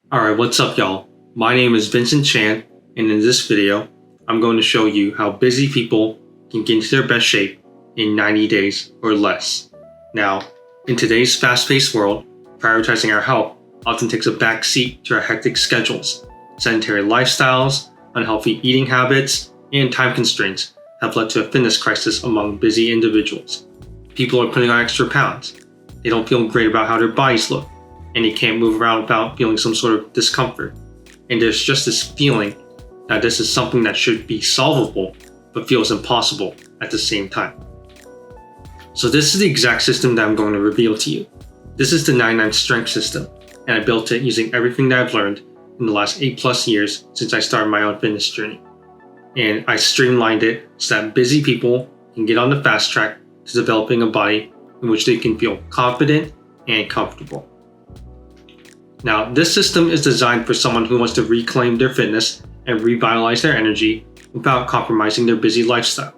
Alright, what's up y'all? My name is Vincent Chan, and in this video, I'm going to show you how busy people can get into their best shape in 90 days or less. Now, in today's fast-paced world, prioritizing our health often takes a back seat to our hectic schedules. Sedentary lifestyles, unhealthy eating habits, and time constraints have led to a fitness crisis among busy individuals. People are putting on extra pounds. They don't feel great about how their bodies look, and they can't move around without feeling some sort of discomfort. And there's just this feeling that this is something that should be solvable, but feels impossible at the same time. So this is the exact system that I'm going to reveal to you. This is the 99 Strength System, and I built it using everything that I've learned in the last 8+ years since I started my own fitness journey. And I streamlined it so that busy people can get on the fast track to developing a body in which they can feel confident and comfortable. Now, this system is designed for someone who wants to reclaim their fitness and revitalize their energy without compromising their busy lifestyle.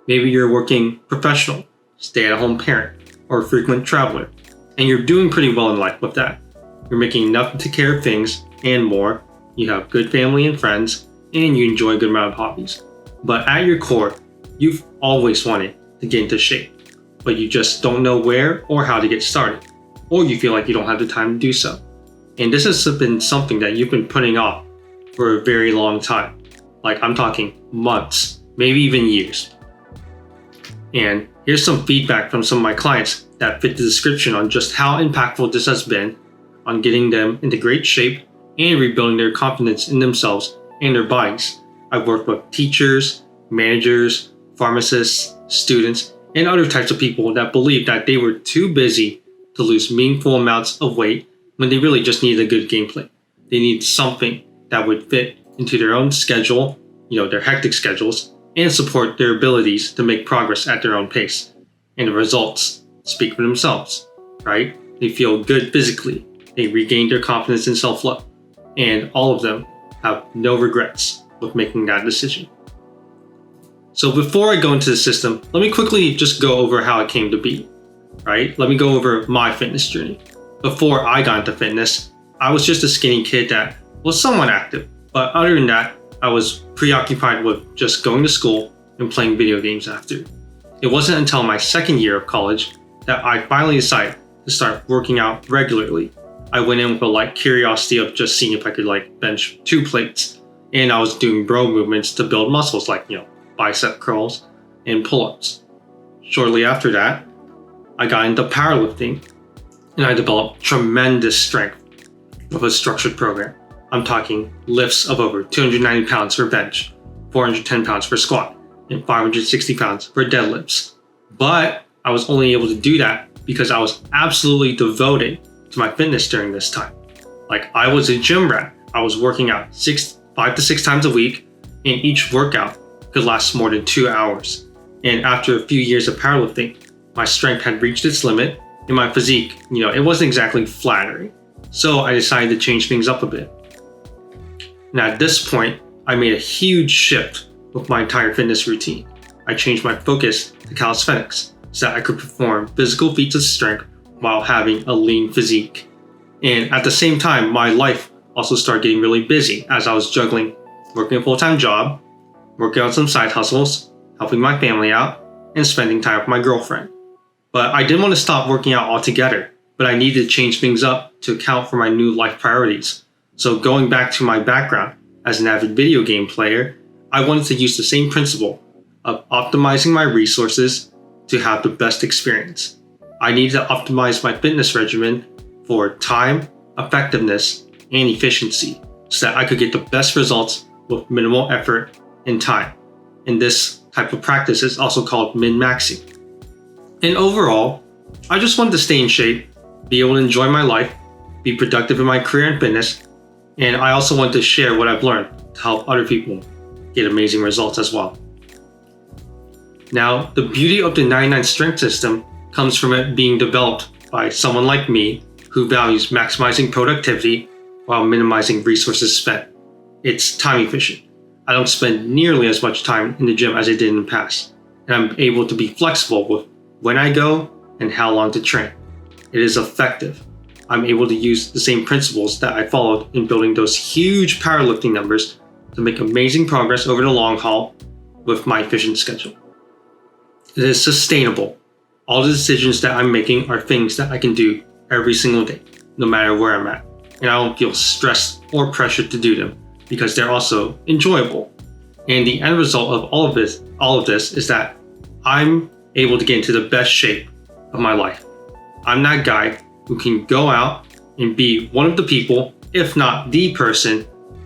Maybe you're a working professional, stay-at-home parent, or a frequent traveler, and you're doing pretty well in life with that. You're making enough to take care of things and more, you have good family and friends, and you enjoy a good amount of hobbies. But at your core, you've always wanted to get into shape, but you just don't know where or how to get started, or you feel like you don't have the time to do so. And this has been something that you've been putting off for a very long time. Like, I'm talking months, maybe even years. And here's some feedback from some of my clients that fit the description on just how impactful this has been on getting them into great shape and rebuilding their confidence in themselves and their bodies. I've worked with teachers, managers, pharmacists, students, and other types of people that believed that they were too busy to lose meaningful amounts of weight when they really just needed a good game plan. They needed something that would fit into their own schedule, their hectic schedules, and support their abilities to make progress at their own pace. And the results speak for themselves, right? They feel good physically, they regain their confidence and self-love, and all of them have no regrets with making that decision. So before I go into the system, let me quickly just go over how it came to be, right? Let me go over my fitness journey. Before I got into fitness, I was just a skinny kid that was somewhat active, but other than that, I was preoccupied with just going to school and playing video games after. It wasn't until my second year of college that I finally decided to start working out regularly. I went in with a light curiosity of just seeing if I could bench 2 plates, and I was doing bro movements to build muscles like bicep curls and pull-ups. Shortly after that, I got into powerlifting, and I developed tremendous strength with a structured program. I'm talking lifts of over 290 pounds for bench, 410 pounds for squat, and 560 pounds for deadlifts. But I was only able to do that because I was absolutely devoted to my fitness during this time. I was a gym rat. I was working out 5 to 6 times a week, and each workout could last more than 2 hours. And after a few years of powerlifting, my strength had reached its limit, and my physique, it wasn't exactly flattering. So I decided to change things up a bit. And at this point, I made a huge shift with my entire fitness routine. I changed my focus to calisthenics so that I could perform physical feats of strength while having a lean physique. And at the same time, my life also started getting really busy as I was juggling working a full-time job, working on some side hustles, helping my family out, and spending time with my girlfriend. But I didn't want to stop working out altogether, but I needed to change things up to account for my new life priorities. So going back to my background as an avid video game player, I wanted to use the same principle of optimizing my resources to have the best experience. I needed to optimize my fitness regimen for time, effectiveness, and efficiency so that I could get the best results with minimal effort and time. And this type of practice is also called min-maxing. And overall, I just wanted to stay in shape, be able to enjoy my life, be productive in my career and fitness, and I also wanted to share what I've learned to help other people get amazing results as well. Now, the beauty of the 99 Strength System comes from it being developed by someone like me who values maximizing productivity while minimizing resources spent. It's time efficient. I don't spend nearly as much time in the gym as I did in the past, and I'm able to be flexible with when I go and how long to train. It is effective. I'm able to use the same principles that I followed in building those huge powerlifting numbers to make amazing progress over the long haul with my efficient schedule. It is sustainable. All the decisions that I'm making are things that I can do every single day, no matter where I'm at. And I don't feel stressed or pressured to do them because they're also enjoyable. And the end result of all of this is that I'm able to get into the best shape of my life. I'm that guy who can go out and be one of the people, if not the person,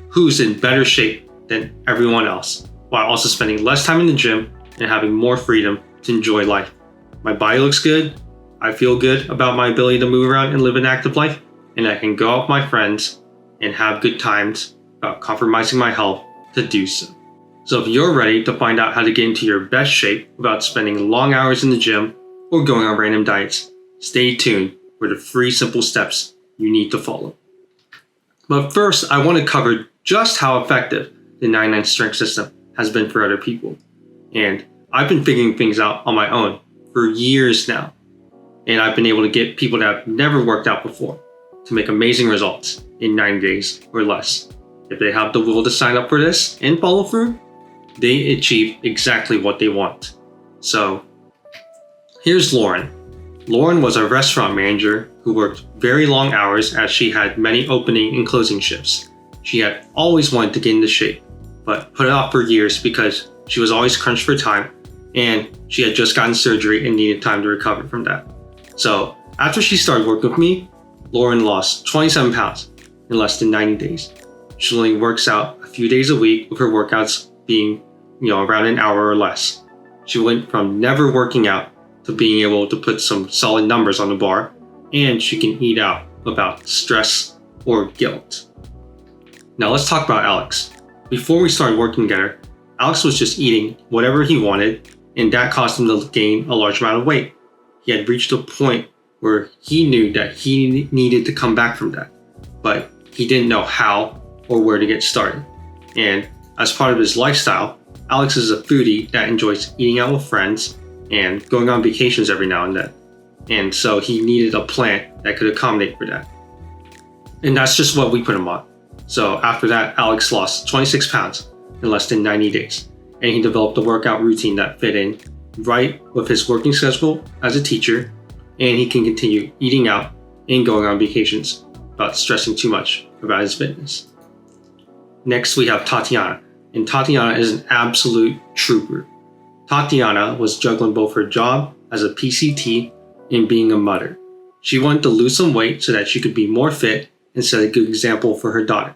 who's in better shape than everyone else, while also spending less time in the gym and having more freedom to enjoy life. My body looks good, I feel good about my ability to move around and live an active life, and I can go out with my friends and have good times without compromising my health to do so. So if you're ready to find out how to get into your best shape without spending long hours in the gym or going on random diets, stay tuned for the 3 simple steps you need to follow. But first, I want to cover just how effective the 99 Strength System has been for other people. And I've been figuring things out on my own for years now. And I've been able to get people that have never worked out before to make amazing results in 90 days or less. If they have the will to sign up for this and follow through, they achieve exactly what they want. So here's Lauren. Lauren was a restaurant manager who worked very long hours as she had many opening and closing shifts. She had always wanted to get into shape, but put it off for years because she was always crunched for time and she had just gotten surgery and needed time to recover from that. So after she started working with me, Lauren lost 27 pounds in less than 90 days. She only works out a few days a week with her workouts being, around an hour or less. She went from never working out to being able to put some solid numbers on the bar, and she can eat out without stress or guilt. Now let's talk about Alex. Before we started working together, Alex was just eating whatever he wanted, and that caused him to gain a large amount of weight. He had reached a point where he knew that he needed to come back from that, but he didn't know how or where to get started. And as part of his lifestyle, Alex is a foodie that enjoys eating out with friends and going on vacations every now and then. And so he needed a plan that could accommodate for that. And that's just what we put him on. So after that, Alex lost 26 pounds in less than 90 days. And he developed a workout routine that fit in right with his working schedule as a teacher. And he can continue eating out and going on vacations without stressing too much about his fitness. Next, we have Tatiana. And Tatiana is an absolute trooper. Tatiana was juggling both her job as a PCT and being a mother. She wanted to lose some weight so that she could be more fit and set a good example for her daughter.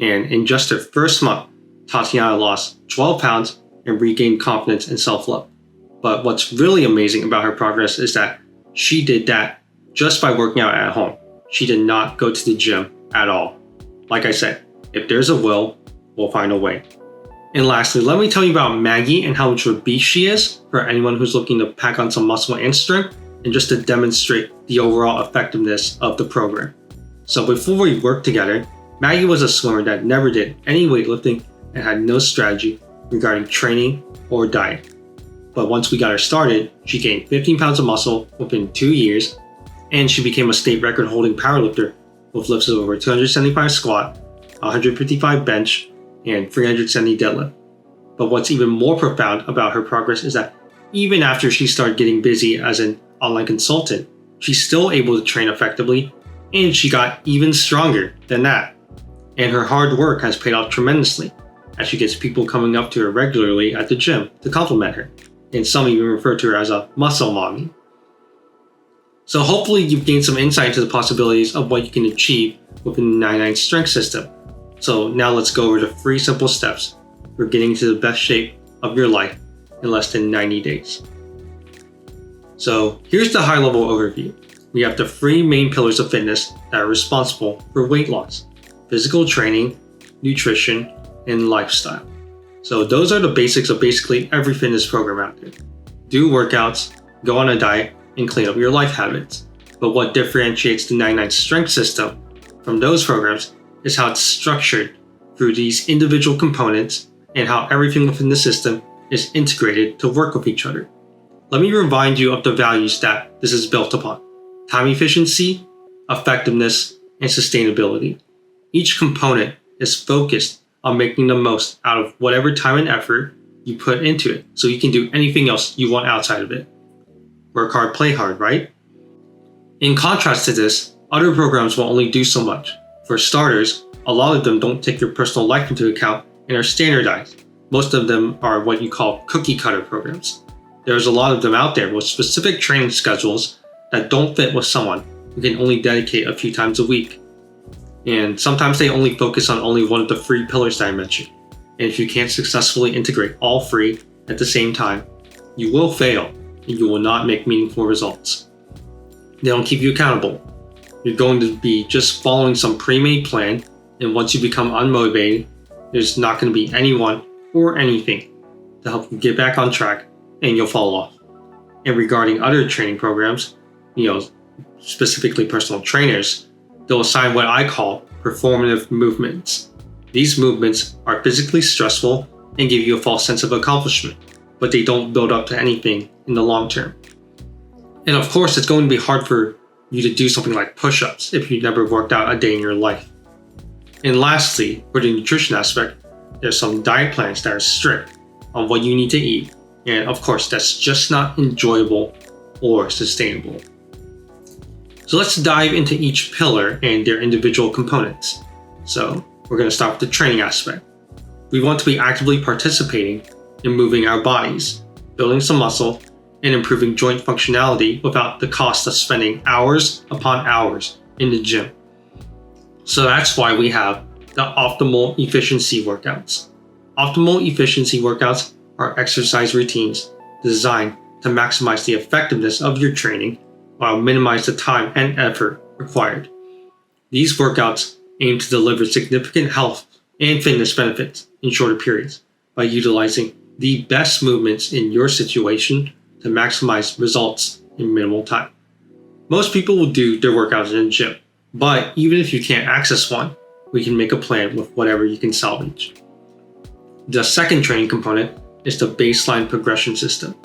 And in just her first month, Tatiana lost 12 pounds and regained confidence and self-love. But what's really amazing about her progress is that she did that just by working out at home. She did not go to the gym at all. Like I said, if there's a will, we'll find a way. And lastly, let me tell you about Maggie and how much of a beast she is for anyone who's looking to pack on some muscle and strength, and just to demonstrate the overall effectiveness of the program. So before we worked together, Maggie was a swimmer that never did any weightlifting and had no strategy regarding training or diet. But once we got her started, she gained 15 pounds of muscle within 2 years, and she became a state record holding powerlifter with lifts of over 275 squat, 155 bench, and 370 deadlift. But what's even more profound about her progress is that even after she started getting busy as an online consultant, she's still able to train effectively, and she got even stronger than that. And her hard work has paid off tremendously, as she gets people coming up to her regularly at the gym to compliment her, and some even refer to her as a muscle mommy. So hopefully you've gained some insight into the possibilities of what you can achieve within the 99 Strength System. So now let's go over the 3 simple steps for getting to the best shape of your life in less than 90 days. So here's the high-level overview. We have the 3 main pillars of fitness that are responsible for weight loss: physical training, nutrition, and lifestyle. So those are the basics of basically every fitness program out there. Do workouts, go on a diet, and clean up your life habits. But what differentiates the 99 Strength System from those programs is how it's structured through these individual components and how everything within the system is integrated to work with each other. Let me remind you of the values that this is built upon: time efficiency, effectiveness, and sustainability. Each component is focused on making the most out of whatever time and effort you put into it, so you can do anything else you want outside of it. Work hard, play hard, right? In contrast to this, other programs will only do so much. For starters, a lot of them don't take your personal life into account and are standardized. Most of them are what you call cookie cutter programs. There's a lot of them out there with specific training schedules that don't fit with someone who can only dedicate a few times a week. And sometimes they only focus on only one of the 3 pillars that I mentioned. And if you can't successfully integrate all 3 at the same time, you will fail and you will not make meaningful results. They don't keep you accountable. You're going to be just following some pre-made plan, and once you become unmotivated, there's not going to be anyone or anything to help you get back on track, and you'll fall off. And regarding other training programs, specifically personal trainers, they'll assign what I call performative movements. These movements are physically stressful and give you a false sense of accomplishment, but they don't build up to anything in the long term. And of course, it's going to be hard for you to do something like push-ups if you've never worked out a day in your life. And lastly, for the nutrition aspect, there's some diet plans that are strict on what you need to eat. And of course, that's just not enjoyable or sustainable. So let's dive into each pillar and their individual components. So we're going to start with the training aspect. We want to be actively participating in moving our bodies, building some muscle, and improving joint functionality without the cost of spending hours upon hours in the gym. So that's why we have the optimal efficiency workouts. Optimal efficiency workouts are exercise routines designed to maximize the effectiveness of your training while minimize the time and effort required. These workouts aim to deliver significant health and fitness benefits in shorter periods by utilizing the best movements in your situation to maximize results in minimal time. Most people will do their workouts in the gym, but even if you can't access one, we can make a plan with whatever you can salvage. The second training component is the baseline progression system.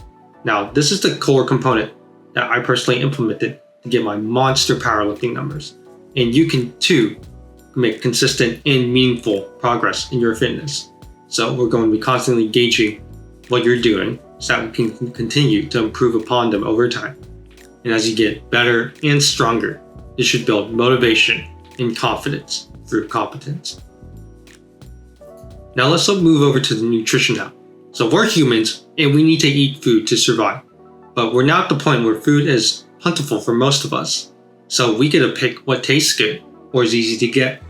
Now, this is the core component that I personally implemented to get my monster powerlifting numbers. And you can too make consistent and meaningful progress in your fitness. So we're going to be constantly gauging what you're doing so that we can continue to improve upon them over time. And as you get better and stronger, this should build motivation and confidence through competence. Now let's move over to the nutrition now. So we're humans and we need to eat food to survive, but we're not at the point where food is plentiful for most of us. So we get to pick what tastes good or is easy to get.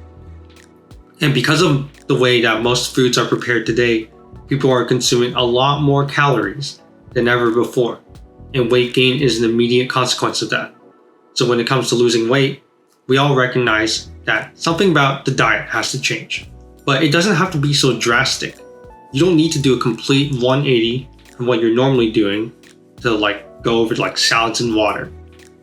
And because of the way that most foods are prepared today, people are consuming a lot more calories than ever before. And weight gain is an immediate consequence of that. So when it comes to losing weight, we all recognize that something about the diet has to change. But it doesn't have to be so drastic. You don't need to do a complete 180 from what you're normally doing to go over to salads and water.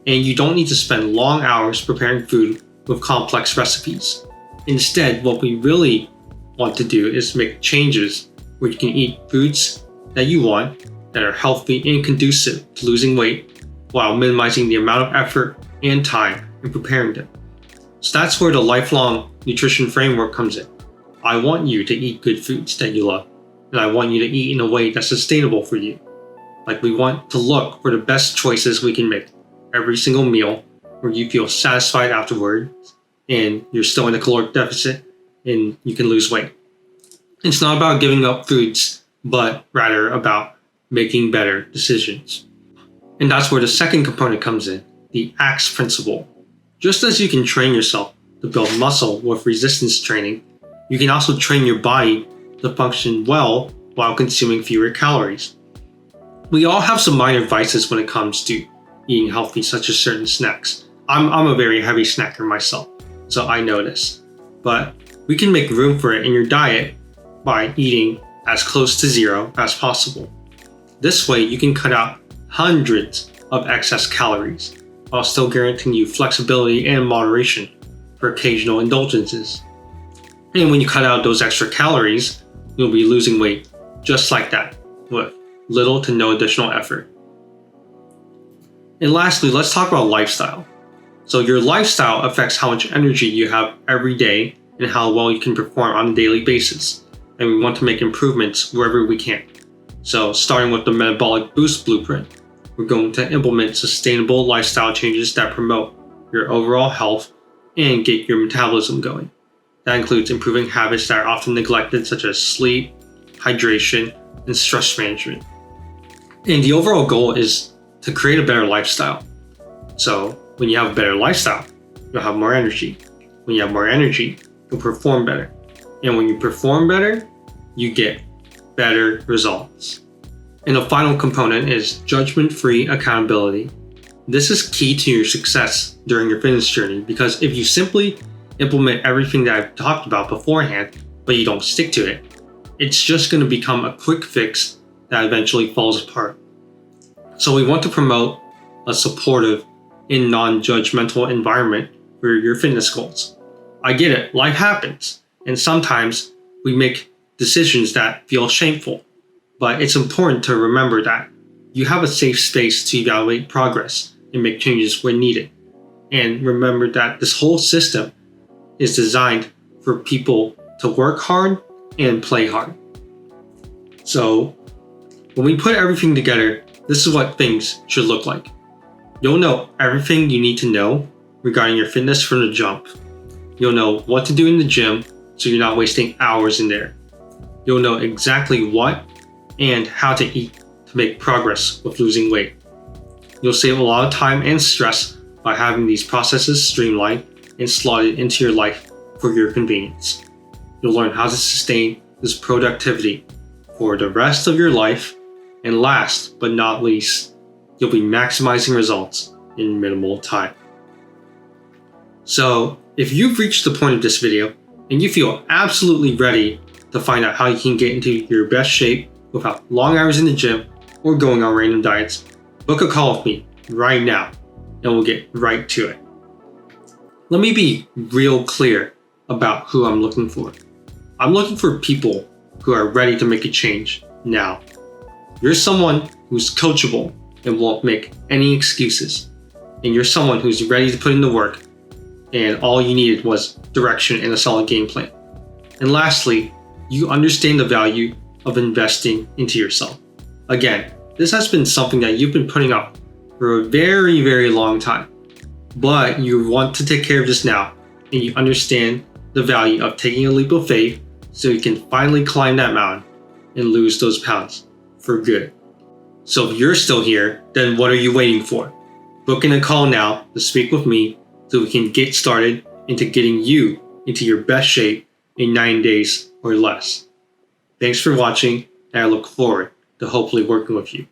And you don't need to spend long hours preparing food with complex recipes. Instead, what we really want to do is make changes where you can eat foods that you want that are healthy and conducive to losing weight while minimizing the amount of effort and time in preparing them. So that's where the lifelong nutrition framework comes in. I want you to eat good foods that you love, and I want you to eat in a way that's sustainable for you. We want to look for the best choices we can make every single meal where you feel satisfied afterwards and you're still in a caloric deficit and you can lose weight. It's not about giving up foods, but rather about making better decisions. And that's where the second component comes in, the ACTS principle. Just as you can train yourself to build muscle with resistance training, you can also train your body to function well while consuming fewer calories. We all have some minor vices when it comes to eating healthy, such as certain snacks. I'm a very heavy snacker myself, so I know this. But we can make room for it in your diet by eating as close to zero as possible. This way, you can cut out hundreds of excess calories while still guaranteeing you flexibility and moderation for occasional indulgences. And when you cut out those extra calories, you'll be losing weight just like that with little to no additional effort. And lastly, let's talk about lifestyle. So your lifestyle affects how much energy you have every day and how well you can perform on a daily basis. And we want to make improvements wherever we can. So starting with the Metabolic Boost Blueprint, we're going to implement sustainable lifestyle changes that promote your overall health and get your metabolism going. That includes improving habits that are often neglected, such as sleep, hydration, and stress management. And the overall goal is to create a better lifestyle. So when you have a better lifestyle, you'll have more energy. When you have more energy, you'll perform better. And when you perform better, you get better results. And the final component is judgment-free accountability. This is key to your success during your fitness journey, because if you simply implement everything that I've talked about beforehand, but you don't stick to it, it's just going to become a quick fix that eventually falls apart. So we want to promote a supportive and non-judgmental environment for your fitness goals. I get it, life happens, and sometimes we make decisions that feel shameful, but it's important to remember that you have a safe space to evaluate progress and make changes when needed. And remember that this whole system is designed for people to work hard and play hard. So when we put everything together, this is what things should look like. You'll know everything you need to know regarding your fitness from the jump. You'll know what to do in the gym so you're not wasting hours in there. You'll know exactly what and how to eat to make progress with losing weight. You'll save a lot of time and stress by having these processes streamlined and slotted into your life for your convenience. You'll learn how to sustain this productivity for the rest of your life, and last but not least, you'll be maximizing results in minimal time. So if you've reached the point of this video and you feel absolutely ready to find out how you can get into your best shape without long hours in the gym or going on random diets, book a call with me right now and we'll get right to it. Let me be real clear about who I'm looking for. I'm looking for people who are ready to make a change now. You're someone who's coachable and won't make any excuses. And you're someone who's ready to put in the work, and all you needed was direction and a solid game plan. And lastly, you understand the value of investing into yourself. Again, this has been something that you've been putting up for a very, very long time. But you want to take care of this now, and you understand the value of taking a leap of faith so you can finally climb that mountain and lose those pounds for good. So if you're still here, then what are you waiting for? Book in a call now to speak with me so we can get started into getting you into your best shape in 9 days or less. Thanks for watching, and I look forward to hopefully working with you.